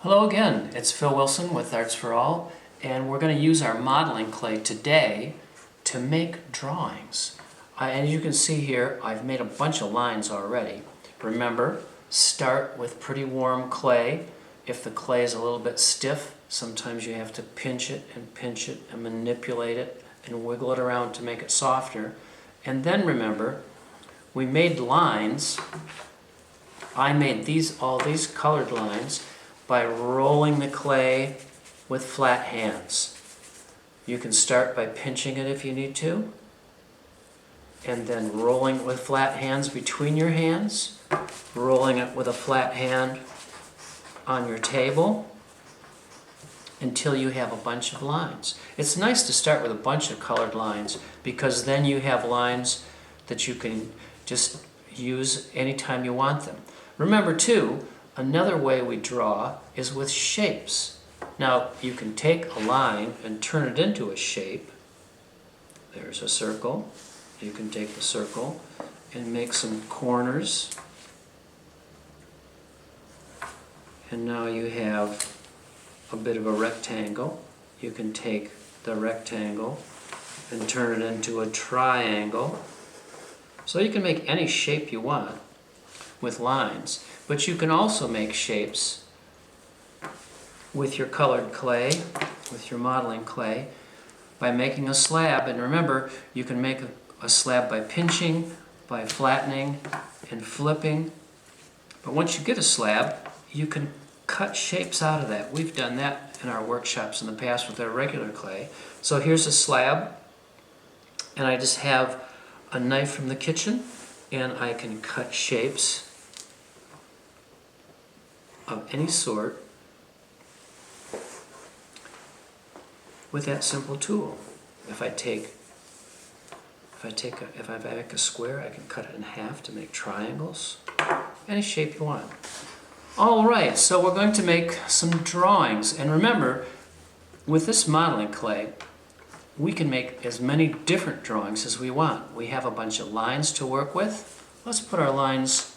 Hello again, it's Phil Wilson with Arts for All, and we're going to use our modeling clay today to make drawings. And you can see here, I've made a bunch of lines already. Remember, start with pretty warm clay. If the clay is a little bit stiff, sometimes you have to pinch it and manipulate it and wiggle it around to make it softer. And then remember, we made lines. I made all these colored lines by rolling the clay with flat hands. You can start by pinching it if you need to, and then rolling it with flat hands between your hands, rolling it with a flat hand on your table until you have a bunch of lines. It's nice to start with a bunch of colored lines because then you have lines that you can just use anytime you want them. Remember too, another way we draw is with shapes. Now, you can take a line and turn it into a shape. There's a circle. You can take the circle and make some corners. And now you have a bit of a rectangle. You can take the rectangle and turn it into a triangle. So you can make any shape you want with lines. But you can also make shapes with your colored clay, with your modeling clay, by making a slab. And remember, you can make a slab by pinching, by flattening, and flipping. But once you get a slab, you can cut shapes out of that. We've done that in our workshops in the past with our regular clay. So here's a slab, and I just have a knife from the kitchen, and I can cut shapes of any sort with that simple tool. If I make a square, I can cut it in half to make triangles. Any shape you want. All right, so we're going to make some drawings. And remember, with this modeling clay, we can make as many different drawings as we want. We have a bunch of lines to work with. Let's put our lines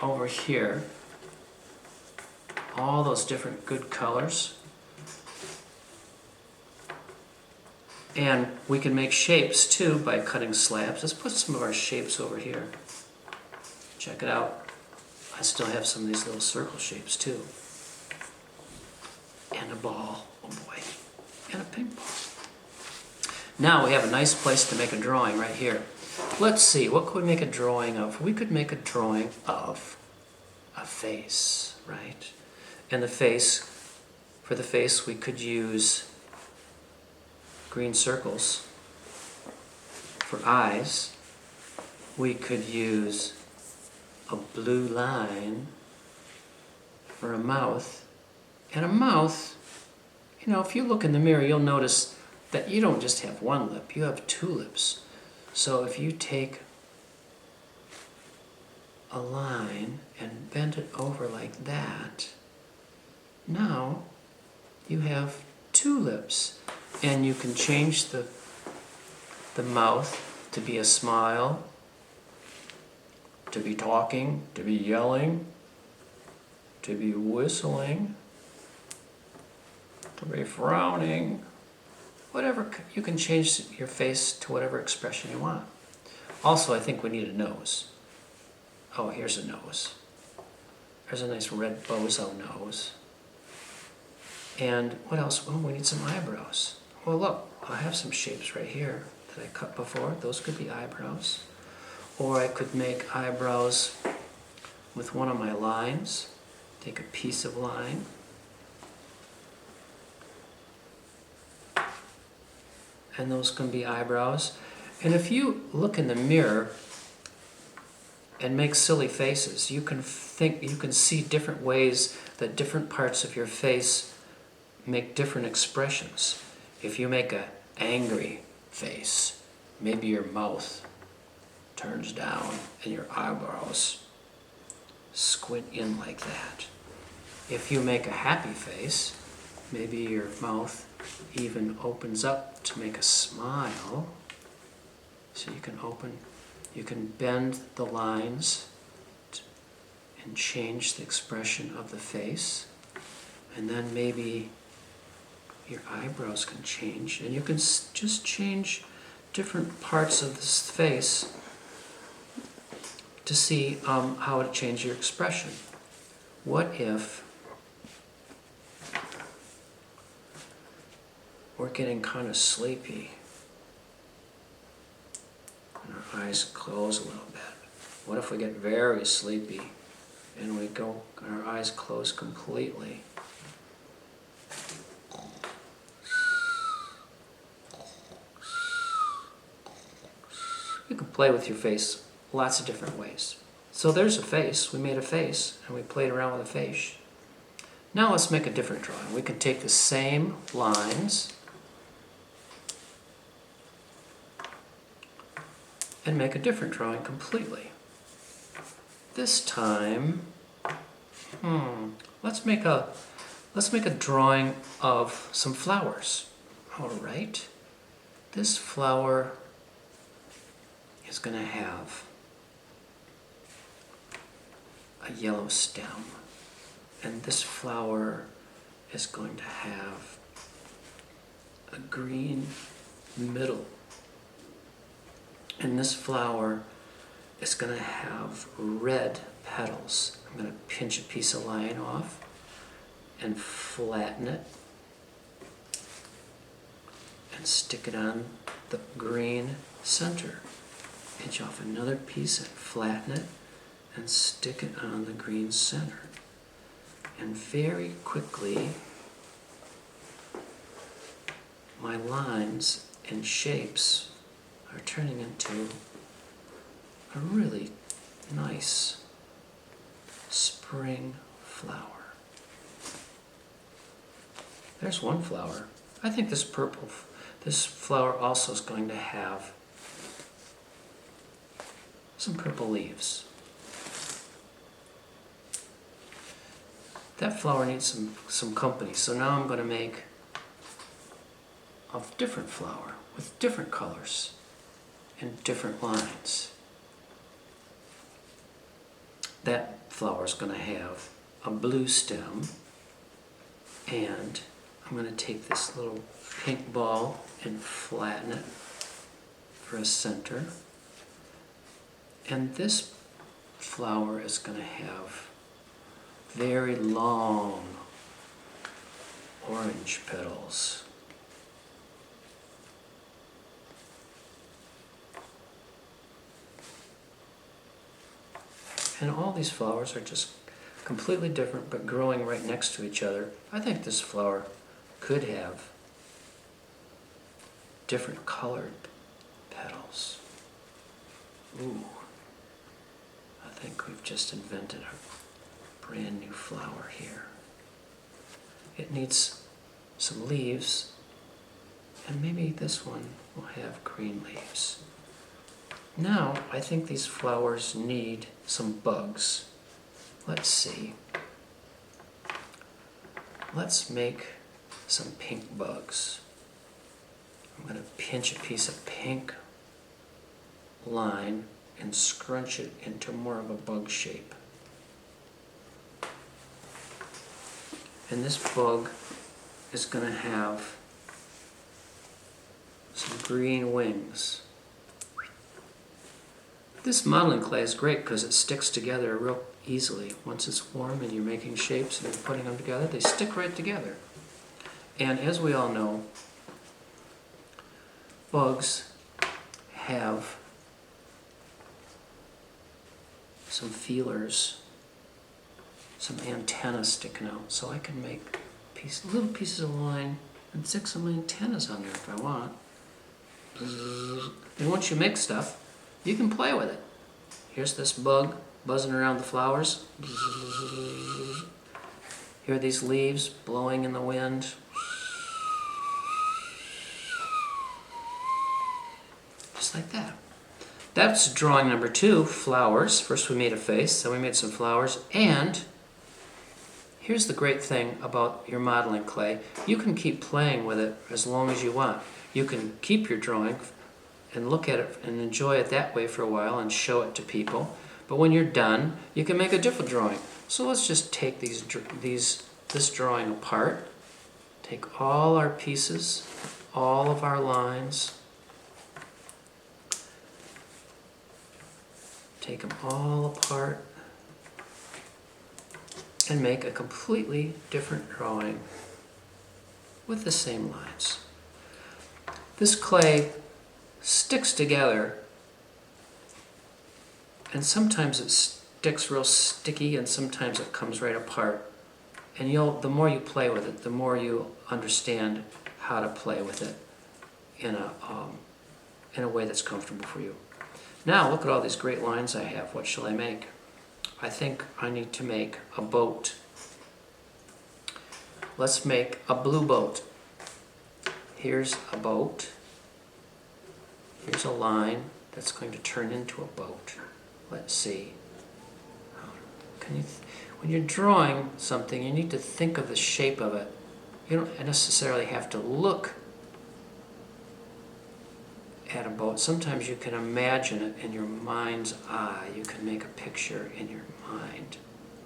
over here. All those different good colors. And we can make shapes too by cutting slabs. Let's put some of our shapes over here. Check it out. I still have some of these little circle shapes too. And a ball, oh boy, and a ping pong. Now we have a nice place to make a drawing right here. Let's see, what could we make a drawing of? We could make a drawing of a face, right? And the face, for the face we could use green circles. For eyes, we could use a blue line. For a mouth, and a mouth, you know, if you look in the mirror, you'll notice that you don't just have one lip, you have two lips. So if you take a line and bend it over like that, now you have two lips, and you can change the mouth to be a smile, to be talking, to be yelling, to be whistling, to be frowning. Whatever, you can change your face to whatever expression you want. Also, I think we need a nose. Oh, here's a nose. There's a nice red bozo nose. And what else? Oh, we need some eyebrows. Well, look, I have some shapes right here that I cut before. Those could be eyebrows. Or I could make eyebrows with one of my lines. Take a piece of line. And those can be eyebrows. And if you look in the mirror and make silly faces, you can see different ways that different parts of your face make different expressions. If you make an angry face, maybe your mouth turns down and your eyebrows squint in like that. If you make a happy face, maybe your mouth even opens up to make a smile. So you can bend the lines and change the expression of the face. And then maybe your eyebrows can change, and you can just change different parts of this face to see how to change your expression. What if we're getting kind of sleepy and our eyes close a little bit? What if we get very sleepy and we go, our eyes close completely? You can play with your face lots of different ways. So there's a face. We made a face and we played around with a face. Now let's make a different drawing. We can take the same lines and make a different drawing completely. This time, let's make a drawing of some flowers. All right. This flower is going to have a yellow stem, and this flower is going to have a green middle, and this flower is going to have red petals. I'm going to pinch a piece of line off and flatten it and stick it on the green center. Pinch off another piece and flatten it and stick it on the green center. And very quickly, my lines and shapes are turning into a really nice spring flower. There's one flower. I think this flower also is going to have some purple leaves. That flower needs some company, so now I'm going to make a different flower with different colors and different lines. That flower is going to have a blue stem, and I'm going to take this little pink ball and flatten it for a center. And this flower is going to have very long orange petals. And all these flowers are just completely different but growing right next to each other. I think this flower could have different colored petals. Ooh. I think we've just invented a brand new flower here. It needs some leaves, and maybe this one will have green leaves. Now, I think these flowers need some bugs. Let's see. Let's make some pink bugs. I'm going to pinch a piece of pink line and scrunch it into more of a bug shape. And this bug is going to have some green wings. This modeling clay is great because it sticks together real easily. Once it's warm and you're making shapes and you're putting them together, they stick right together. And as we all know, bugs have some feelers, some antennas sticking out. So I can make little pieces of line and stick some antennas on there if I want. And once you make stuff, you can play with it. Here's this bug buzzing around the flowers. Here are these leaves blowing in the wind. Just like that. That's drawing number 2, flowers. First we made a face, then we made some flowers, and here's the great thing about your modeling clay. You can keep playing with it as long as you want. You can keep your drawing and look at it and enjoy it that way for a while and show it to people. But when you're done, you can make a different drawing. So let's just take these this drawing apart, take all our pieces, all of our lines, take them all apart, and make a completely different drawing with the same lines. This clay sticks together, and sometimes it sticks real sticky and sometimes it comes right apart. And the more you play with it, the more you understand how to play with it in a way that's comfortable for you. Now look at all these great lines I have. What shall I make? I think I need to make a boat. Let's make a blue boat. Here's a boat. Here's a line that's going to turn into a boat. Let's see. When you're drawing something, you need to think of the shape of it. You don't necessarily have to look at a boat. Sometimes you can imagine it in your mind's eye. You can make a picture in your mind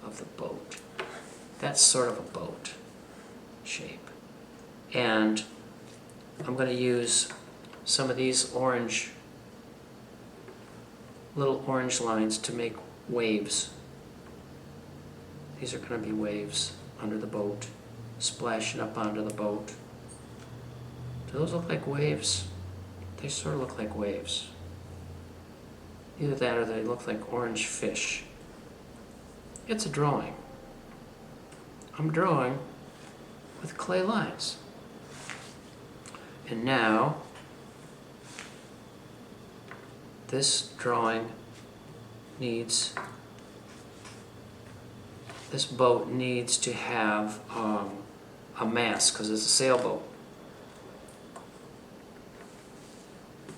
of the boat. That's sort of a boat shape. And I'm going to use some of these little orange lines to make waves. These are going to be waves under the boat, splashing up onto the boat. Do those look like waves? They sort of look like waves. Either that or they look like orange fish. It's a drawing. I'm drawing with clay lines. And now, this boat needs to have a mast because it's a sailboat.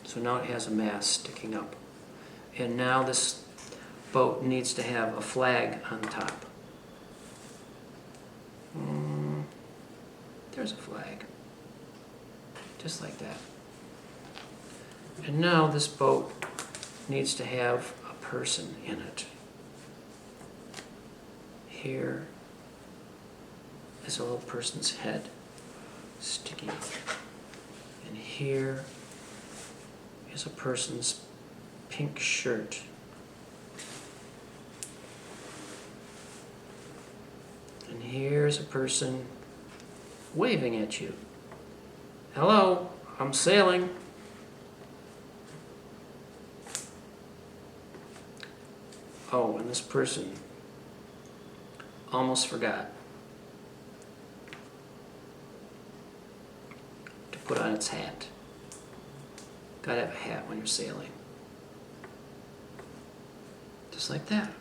So now it has a mast sticking up. And now this boat needs to have a flag on top. There's a flag. Just like that. And now this boat needs to have a person in it. Here is a little person's head sticking up. And here is a person's pink shirt. And here's a person waving at you. Hello, I'm sailing. Oh, and this person almost forgot to put on its hat. Gotta have a hat when you're sailing. Just like that.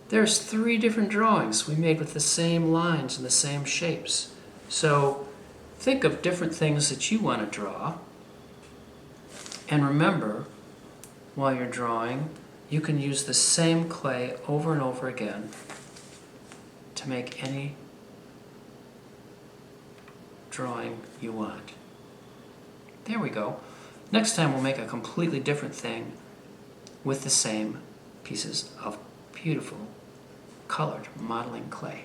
There's 3 different drawings we made with the same lines and the same shapes. So think of different things that you want to draw. And remember, while you're drawing, you can use the same clay over and over again to make any drawing you want. There we go. Next time we'll make a completely different thing with the same pieces of beautiful colored modeling clay.